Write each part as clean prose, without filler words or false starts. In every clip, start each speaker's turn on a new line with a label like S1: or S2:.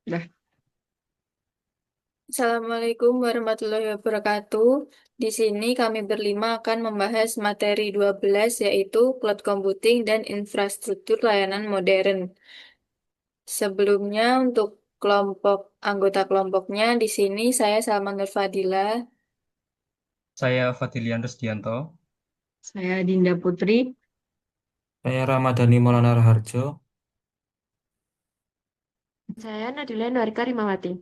S1: Dah.
S2: Assalamualaikum warahmatullahi wabarakatuh. Di sini kami berlima akan membahas materi 12 yaitu cloud computing dan infrastruktur layanan modern. Sebelumnya untuk kelompok anggota kelompoknya di sini saya Salma Nur Fadila.
S3: Saya Fadilian Rusdianto.
S1: Saya Dinda Putri.
S4: Saya Ramadhani Maulana Raharjo.
S5: Saya Nadila Nuarika Rimawati.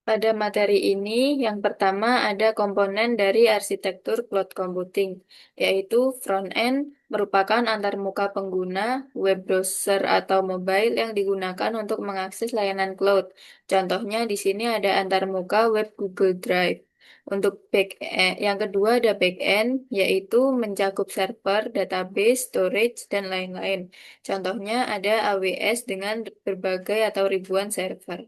S2: Pada materi ini, yang pertama ada komponen dari arsitektur cloud computing, yaitu front-end merupakan antarmuka pengguna, web browser atau mobile yang digunakan untuk mengakses layanan cloud. Contohnya di sini ada antarmuka web Google Drive. Untuk yang kedua ada back-end, yaitu mencakup server, database, storage, dan lain-lain. Contohnya ada AWS dengan berbagai atau ribuan server.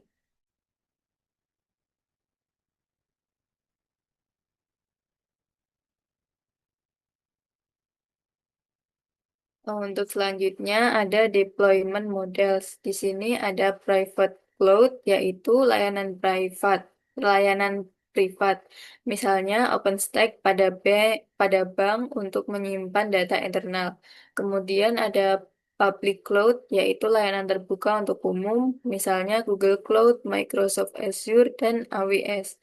S2: Untuk selanjutnya ada deployment models. Di sini ada private cloud, yaitu layanan privat. Misalnya OpenStack pada bank untuk menyimpan data internal. Kemudian ada public cloud, yaitu layanan terbuka untuk umum, misalnya Google Cloud, Microsoft Azure, dan AWS.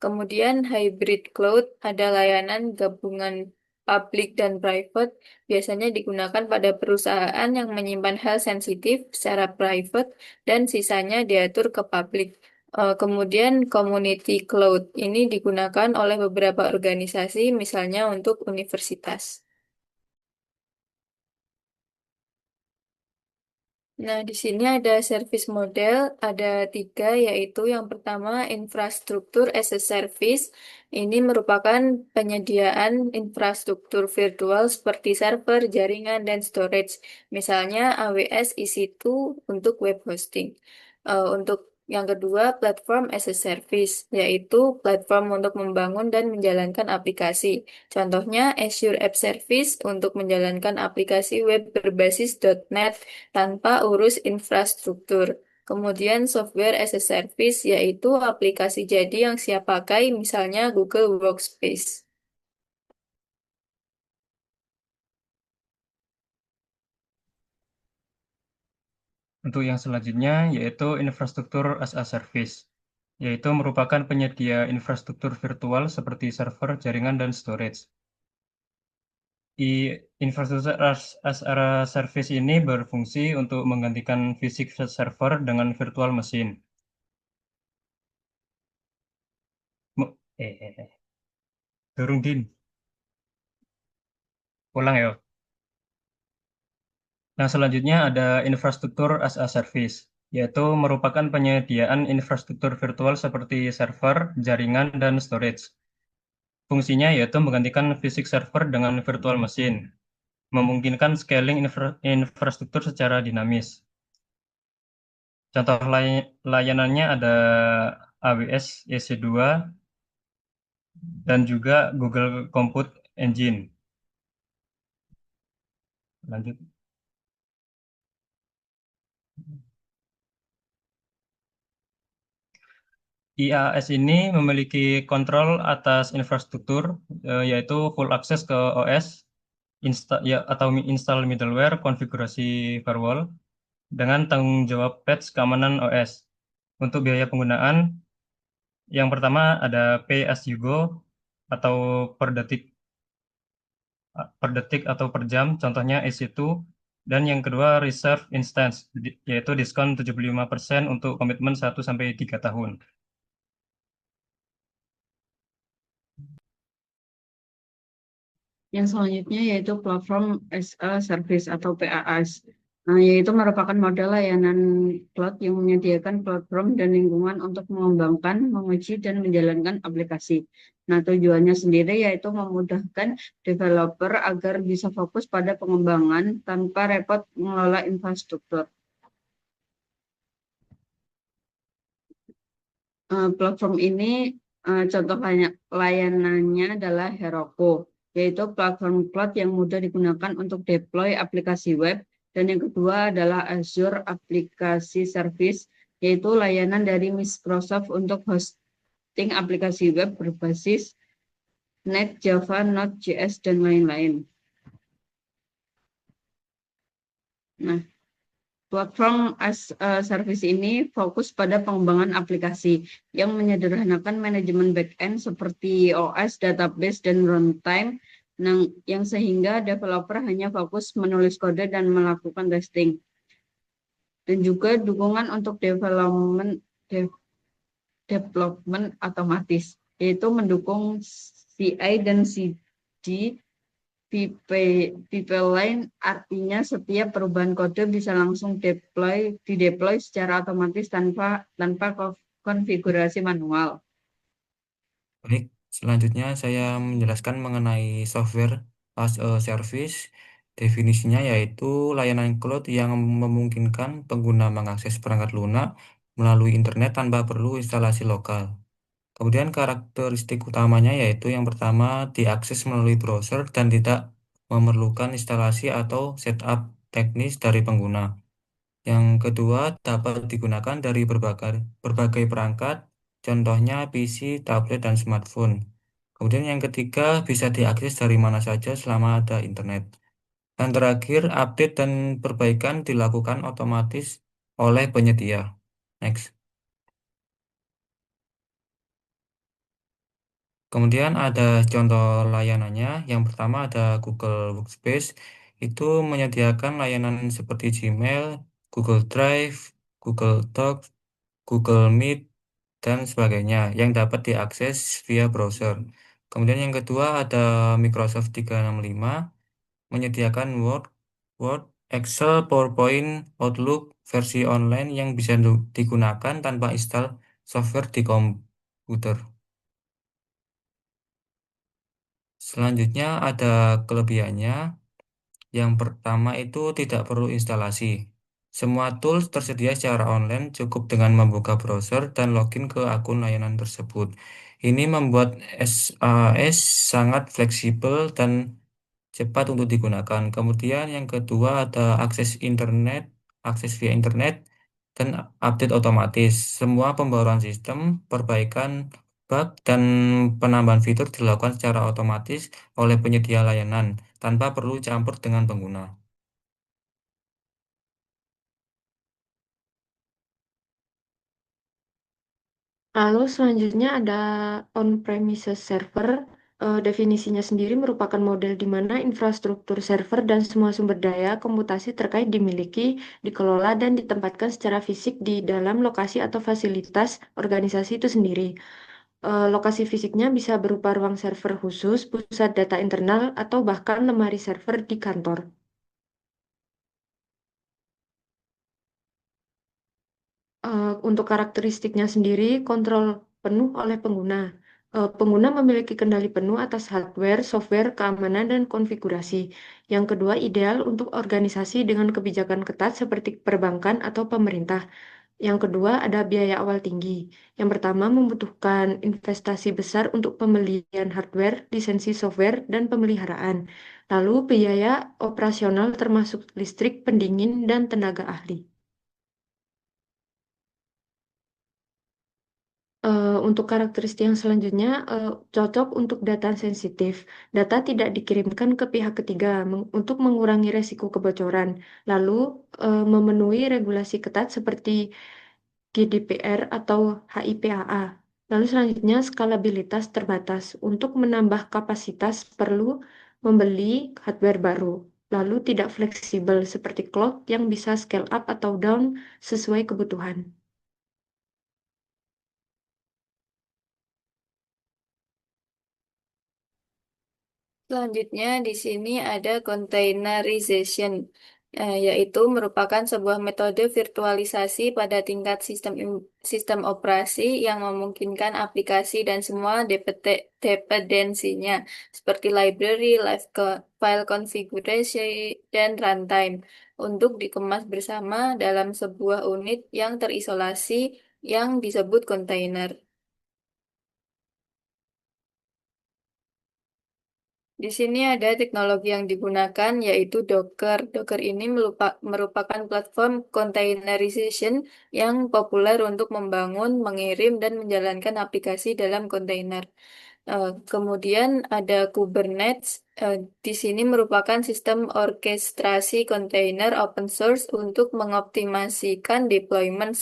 S2: Kemudian hybrid cloud ada layanan gabungan public dan private, biasanya digunakan pada perusahaan yang menyimpan hal sensitif secara private dan sisanya diatur ke publik. Kemudian community cloud ini digunakan oleh beberapa organisasi, misalnya untuk universitas. Nah, di sini ada service model, ada tiga, yaitu yang pertama infrastruktur as a service. Ini merupakan penyediaan infrastruktur virtual seperti server, jaringan, dan storage. Misalnya AWS EC2 untuk web hosting. Untuk yang kedua, platform as a service, yaitu platform untuk membangun dan menjalankan aplikasi. Contohnya Azure App Service untuk menjalankan aplikasi web berbasis .NET tanpa urus infrastruktur. Kemudian software as a service yaitu aplikasi jadi yang siap pakai misalnya Google Workspace.
S3: Untuk yang selanjutnya yaitu infrastruktur as a service, yaitu merupakan penyedia infrastruktur virtual seperti server, jaringan, dan storage. Infrastruktur as a service ini berfungsi untuk menggantikan fisik server dengan virtual machine. Mu- eh, eh, eh. Durung din. Ulang ya. Nah, selanjutnya ada infrastruktur as a service, yaitu merupakan penyediaan infrastruktur virtual seperti server, jaringan, dan storage. Fungsinya yaitu menggantikan fisik server dengan virtual machine, memungkinkan scaling infrastruktur secara dinamis. Contoh layanannya ada AWS EC2 dan juga Google Compute Engine. Lanjut. IaaS ini memiliki kontrol atas infrastruktur, yaitu full access ke OS, atau install middleware, konfigurasi firewall, dengan tanggung jawab patch keamanan OS. Untuk biaya penggunaan, yang pertama ada pay as you go atau per detik atau per jam, contohnya EC2, dan yang kedua reserve instance, yaitu diskon 75% untuk komitmen 1-3 tahun.
S1: Yang selanjutnya yaitu platform as a service atau PaaS. Nah, yaitu merupakan model layanan cloud yang menyediakan platform dan lingkungan untuk mengembangkan, menguji, dan menjalankan aplikasi. Nah, tujuannya sendiri yaitu memudahkan developer agar bisa fokus pada pengembangan tanpa repot mengelola infrastruktur. Platform ini contoh layanannya adalah Heroku, yaitu platform cloud yang mudah digunakan untuk deploy aplikasi web Dan yang kedua adalah Azure Aplikasi Service, yaitu layanan dari Microsoft untuk hosting aplikasi web berbasis Net, Java, Node.js, dan lain-lain. Nah, platform as a service ini fokus pada pengembangan aplikasi yang menyederhanakan manajemen back-end seperti OS, database, dan runtime, yang sehingga developer hanya fokus menulis kode dan melakukan testing. Dan juga dukungan untuk development otomatis, yaitu mendukung CI dan CD pipeline, artinya setiap perubahan kode bisa langsung dideploy secara otomatis tanpa konfigurasi manual.
S4: Baik, selanjutnya saya menjelaskan mengenai software as a service. Definisinya yaitu layanan cloud yang memungkinkan pengguna mengakses perangkat lunak melalui internet tanpa perlu instalasi lokal. Kemudian karakteristik utamanya yaitu yang pertama diakses melalui browser dan tidak memerlukan instalasi atau setup teknis dari pengguna. Yang kedua dapat digunakan dari berbagai perangkat, contohnya PC, tablet, dan smartphone. Kemudian yang ketiga bisa diakses dari mana saja selama ada internet. Dan terakhir, update dan perbaikan dilakukan otomatis oleh penyedia. Next. Kemudian ada contoh layanannya. Yang pertama ada Google Workspace. Itu menyediakan layanan seperti Gmail, Google Drive, Google Docs, Google Meet, dan sebagainya yang dapat diakses via browser. Kemudian yang kedua ada Microsoft 365 menyediakan Word, Excel, PowerPoint, Outlook versi online yang bisa digunakan tanpa install software di komputer. Selanjutnya ada kelebihannya. Yang pertama itu tidak perlu instalasi. Semua tools tersedia secara online, cukup dengan membuka browser dan login ke akun layanan tersebut. Ini membuat SAS sangat fleksibel dan cepat untuk digunakan. Kemudian yang kedua ada akses via internet, dan update otomatis. Semua pembaruan sistem, perbaikan bug, dan penambahan fitur dilakukan secara otomatis oleh penyedia layanan tanpa perlu campur dengan pengguna.
S5: Lalu selanjutnya ada on-premises server. Definisinya sendiri merupakan model di mana infrastruktur server dan semua sumber daya komputasi terkait dimiliki, dikelola, dan ditempatkan secara fisik di dalam lokasi atau fasilitas organisasi itu sendiri. Lokasi fisiknya bisa berupa ruang server khusus, pusat data internal, atau bahkan lemari server di kantor. Untuk karakteristiknya sendiri, kontrol penuh oleh pengguna. Pengguna memiliki kendali penuh atas hardware, software, keamanan, dan konfigurasi. Yang kedua, ideal untuk organisasi dengan kebijakan ketat seperti perbankan atau pemerintah. Yang kedua, ada biaya awal tinggi. Yang pertama, membutuhkan investasi besar untuk pembelian hardware, lisensi software, dan pemeliharaan. Lalu, biaya operasional termasuk listrik, pendingin, dan tenaga ahli. Untuk karakteristik yang selanjutnya, cocok untuk data sensitif. Data tidak dikirimkan ke pihak ketiga untuk mengurangi resiko kebocoran. Lalu, memenuhi regulasi ketat seperti GDPR atau HIPAA. Lalu selanjutnya, skalabilitas terbatas. Untuk menambah kapasitas perlu membeli hardware baru. Lalu tidak fleksibel seperti cloud yang bisa scale up atau down sesuai kebutuhan.
S2: Selanjutnya di sini ada containerization, yaitu merupakan sebuah metode virtualisasi pada tingkat sistem operasi yang memungkinkan aplikasi dan semua dependensinya seperti library, file configuration, dan runtime untuk dikemas bersama dalam sebuah unit yang terisolasi yang disebut kontainer. Di sini ada teknologi yang digunakan yaitu Docker. Docker ini merupakan platform containerization yang populer untuk membangun, mengirim, dan menjalankan aplikasi dalam kontainer. Kemudian ada Kubernetes. Di sini merupakan sistem orkestrasi kontainer open source untuk mengoptimasikan deployment,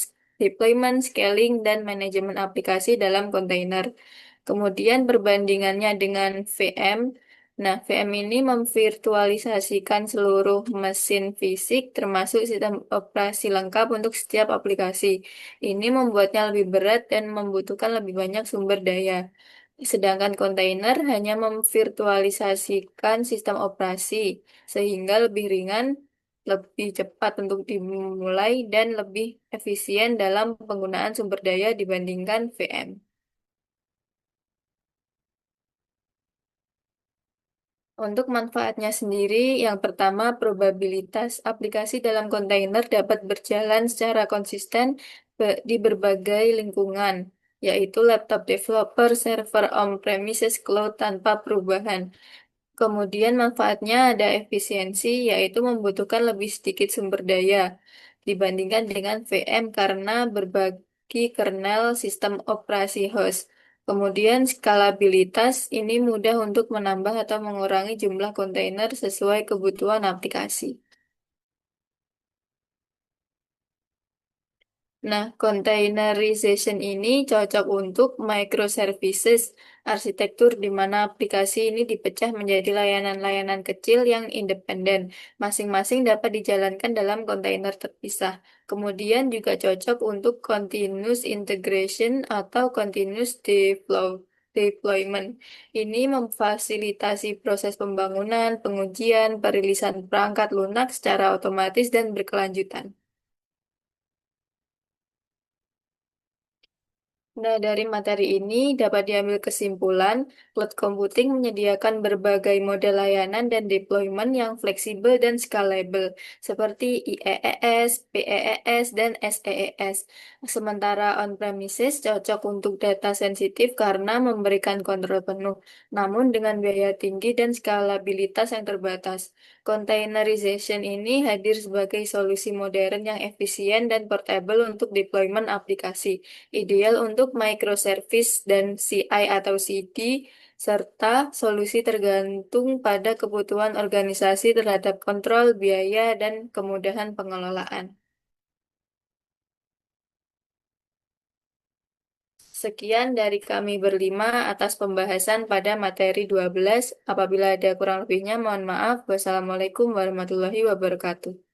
S2: scaling, dan manajemen aplikasi dalam kontainer. Kemudian perbandingannya dengan VM. Nah, VM ini memvirtualisasikan seluruh mesin fisik termasuk sistem operasi lengkap untuk setiap aplikasi. Ini membuatnya lebih berat dan membutuhkan lebih banyak sumber daya. Sedangkan kontainer hanya memvirtualisasikan sistem operasi, sehingga lebih ringan, lebih cepat untuk dimulai, dan lebih efisien dalam penggunaan sumber daya dibandingkan VM. Untuk manfaatnya sendiri, yang pertama, probabilitas aplikasi dalam kontainer dapat berjalan secara konsisten di berbagai lingkungan, yaitu laptop developer, server on-premises, cloud tanpa perubahan. Kemudian manfaatnya ada efisiensi, yaitu membutuhkan lebih sedikit sumber daya dibandingkan dengan VM karena berbagi kernel sistem operasi host. Kemudian skalabilitas ini mudah untuk menambah atau mengurangi jumlah kontainer sesuai kebutuhan aplikasi. Nah, containerization ini cocok untuk microservices, arsitektur di mana aplikasi ini dipecah menjadi layanan-layanan kecil yang independen. Masing-masing dapat dijalankan dalam kontainer terpisah. Kemudian juga cocok untuk continuous integration atau continuous deployment. Ini memfasilitasi proses pembangunan, pengujian, perilisan perangkat lunak secara otomatis dan berkelanjutan. Nah, dari materi ini dapat diambil kesimpulan, cloud computing menyediakan berbagai model layanan dan deployment yang fleksibel dan scalable, seperti IaaS, PaaS, dan SaaS. Sementara on-premises cocok untuk data sensitif karena memberikan kontrol penuh, namun dengan biaya tinggi dan skalabilitas yang terbatas. Containerization ini hadir sebagai solusi modern yang efisien dan portable untuk deployment aplikasi, ideal untuk microservice dan CI atau CD, serta solusi tergantung pada kebutuhan organisasi terhadap kontrol, biaya, dan kemudahan pengelolaan. Sekian dari kami berlima atas pembahasan pada materi 12. Apabila ada kurang lebihnya, mohon maaf. Wassalamualaikum warahmatullahi wabarakatuh.